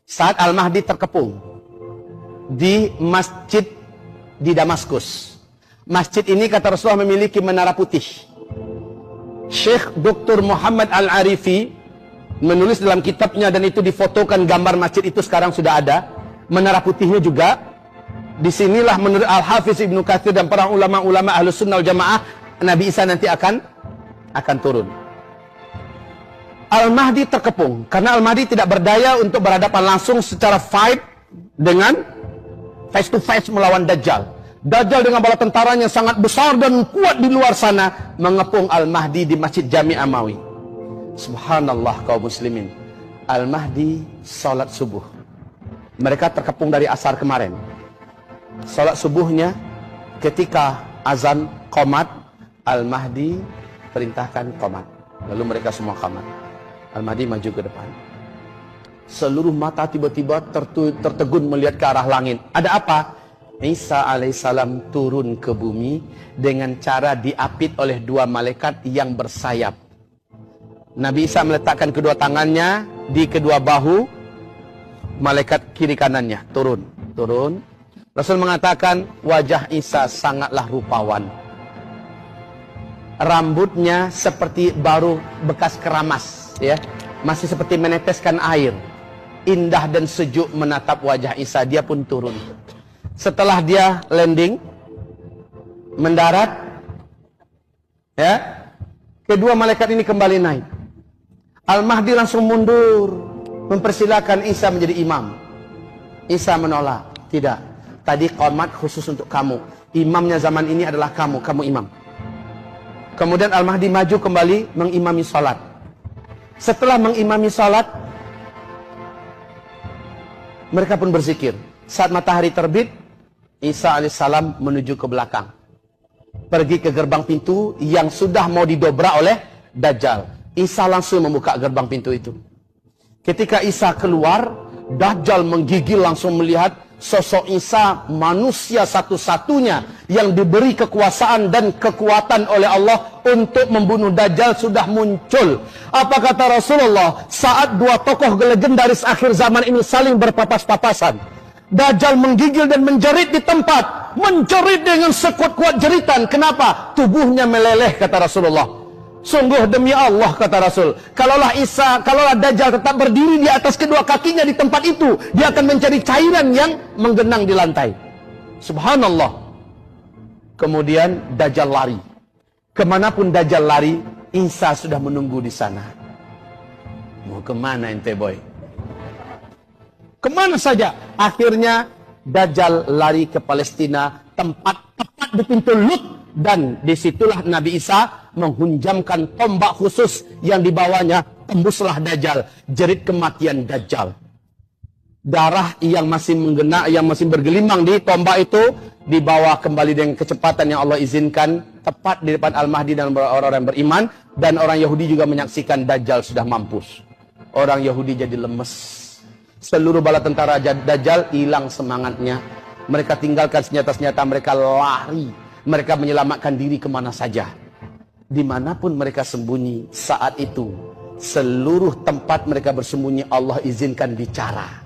saat Al-Mahdi terkepung di masjid di Damaskus. Masjid ini kata Rasulullah memiliki menara putih. Syekh Dr. Muhammad Al-Arifi menulis dalam kitabnya, dan itu difotokan gambar masjid itu sekarang sudah ada. Menara putihnya juga. Disinilah menurut Al-Hafiz Ibnu Katsir dan para ulama-ulama Ahlus Sunnah wal Jamaah, Nabi Isa nanti akan turun. Al-Mahdi terkepung karena Al-Mahdi tidak berdaya untuk berhadapan langsung secara fight dengan face to face melawan Dajjal. Dajjal dengan bala tentaranya sangat besar dan kuat di luar sana mengepung Al-Mahdi di Masjid Jami' Amawi. Subhanallah kaum muslimin. Al-Mahdi salat subuh. Mereka terkepung dari asar kemarin. Salat subuhnya ketika azan qomat, Al-Mahdi perintahkan qomat. Lalu mereka semua qomat. Al-Mahdi maju ke depan. Seluruh mata tiba-tiba tertegun melihat ke arah langit. Ada apa? Isa alaihissalam turun ke bumi dengan cara diapit oleh dua malaikat yang bersayap. Nabi Isa meletakkan kedua tangannya di kedua bahu malaikat kiri kanannya. Turun. Rasul mengatakan wajah Isa sangatlah rupawan. Rambutnya seperti baru bekas keramas, ya, masih seperti meneteskan air. Indah dan sejuk menatap wajah Isa. Dia pun turun. Setelah dia landing, mendarat, ya, kedua malaikat ini kembali naik. Al-Mahdi langsung mundur, mempersilakan Isa menjadi imam. Isa menolak. Tidak, tadi qomat khusus untuk kamu. Imamnya zaman ini adalah kamu imam. Kemudian Al-Mahdi maju kembali mengimami salat. Setelah mengimami salat, mereka pun berzikir. Saat matahari terbit, Isa alaihissalam menuju ke belakang. Pergi ke gerbang pintu yang sudah mau didobrak oleh Dajjal. Isa langsung membuka gerbang pintu itu. Ketika Isa keluar, Dajjal menggigil langsung melihat sosok Isa, manusia satu-satunya yang diberi kekuasaan dan kekuatan oleh Allah untuk membunuh Dajjal sudah muncul. Apa kata Rasulullah? Saat dua tokoh legendaris akhir zaman ini saling berpapas-papasan, Dajjal menggigil dan menjerit di tempat. Menjerit dengan sekuat-kuat jeritan. Kenapa? Tubuhnya meleleh, kata Rasulullah. Sungguh demi Allah, kata Rasul, kalaulah Dajjal tetap berdiri di atas kedua kakinya di tempat itu, dia akan mencari cairan yang menggenang di lantai. Subhanallah. Kemudian Dajjal lari. Kemanapun Dajjal lari, Isa sudah menunggu di sana. Mau kemana ente boy? Kemana saja? Akhirnya Dajjal lari ke Palestina, tempat tepat di pintu Lut. Dan disitulah Nabi Isa menghunjamkan tombak khusus yang dibawanya. Tembuslah Dajjal. Jerit kematian Dajjal. Darah yang masih menggena, yang masih bergelimang di tombak itu dibawa kembali dengan kecepatan yang Allah izinkan, tepat di depan Al-Mahdi dan orang-orang yang beriman. Dan orang Yahudi juga menyaksikan Dajjal sudah mampus. Orang Yahudi jadi lemes. Seluruh bala tentara Dajjal hilang semangatnya. Mereka tinggalkan senjata-senjata, mereka lari. Mereka menyelamatkan diri kemana saja. Dimanapun mereka sembunyi saat itu, seluruh tempat mereka bersembunyi Allah izinkan bicara.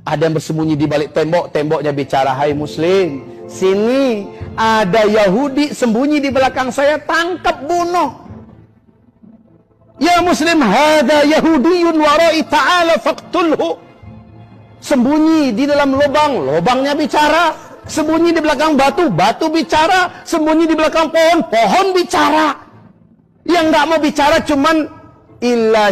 Ada yang bersembunyi di balik tembok, temboknya bicara, hai muslim, sini ada Yahudi sembunyi di belakang saya, tangkap bunuh. Ya muslim, hada Yahudiyun warai ta'ala faqtulhu. Sembunyi di dalam lubang, lubangnya bicara. Sembunyi di belakang batu, batu bicara. Sembunyi di belakang pohon, pohon bicara. Yang nggak mau bicara cuman illa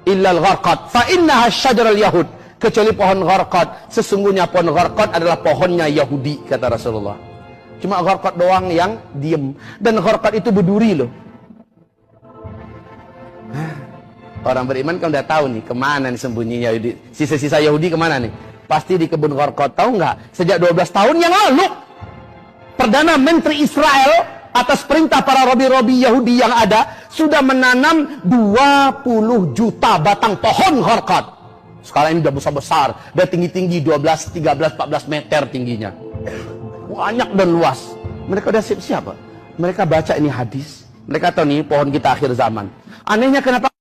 al-gharqad fa innaha syajaral yahud, kecuali pohon gharqad. Sesungguhnya pohon gharqad adalah pohonnya Yahudi, kata Rasulullah. Cuma gharqad doang yang diem, dan gharqad itu berduri loh. Orang beriman kan udah tahu nih kemana nih sembunyinya Yahudi. Sisa-sisa Yahudi kemana nih? Pasti di kebun Gharqad. Tahu nggak? Sejak 12 tahun yang lalu, Perdana Menteri Israel atas perintah para robi-robi Yahudi yang ada sudah menanam 20 juta batang pohon Gharqad. Sekarang ini udah besar-besar, udah tinggi-tinggi 12, 13, 14 meter tingginya. Banyak dan luas. Mereka udah siap-siap. Mereka baca ini hadis. Mereka tahu nih pohon kita akhir zaman. Anehnya kenapa